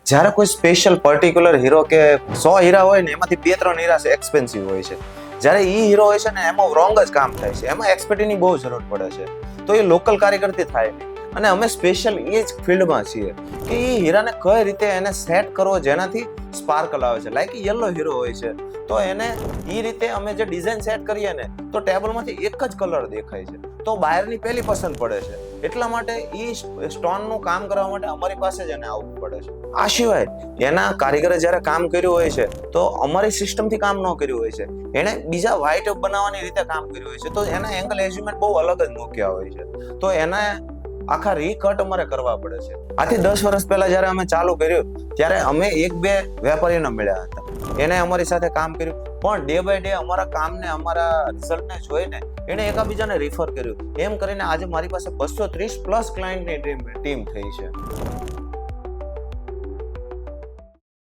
જ્યારે કોઈ special particular hero કે 100 હીરા હોય ને એમાંથી 2-3 હીરા એક્સપેન્સિવ હોય છે. જ્યારે એ હીરો હોય છે ને એમાં રોંગ જ કામ થાય છે, એમાં એક્સપર્ટીની બહુ જરૂર પડે છે. તો એ લોકલ કારીગરથી થાય નહીં. અને અમે સ્પેશિયલ એ જ ફિલ્ડમાં છીએ કે એ હીરાને કઈ રીતે એને સેટ કરવો જેનાથી સ્પાર્કલ આવે છે. લાઈક યલો હીરો હોય છે તો એને એ રીતે અમે જે ડિઝાઇન સેટ કરીએ ને તો ટેબલમાંથી એક જ કલર દેખાય છે, તો બાયરની પહેલી પસંદ પડે છે. એટલા માટે એ સ્ટોનનું કામ કરવા માટે અમારી પાસે જ એને આવવું પડે છે. આ સિવાય એના કારીગરે જ્યારે કામ કર્યું હોય છે તો અમારી સિસ્ટમથી કામ ન કર્યું હોય છે, એણે બીજા વ્હાઇટ બનાવવાની રીતે કામ કર્યું હોય છે, તો એના એંગલ એજમેન્ટ બહુ અલગ જ મૂક્યા હોય છે. તો એના આખા રીકટ અમારે કરવા પડે છે. આથી 10 વર્ષ પહેલા જ્યારે અમે ચાલુ કર્યું ત્યારે અમે 1-2 વેપારીઓને મળ્યા હતા, એને અમારી સાથે કામ કર્યું, પણ ડે બાય ડે અમારા કામને અમારા રિઝલ્ટને જોઈને એને એકાબીજાને રિફર કર્યું. એમ કરીને આજે મારી પાસે 230+ ક્લાયન્ટની ટીમ થઈ છે.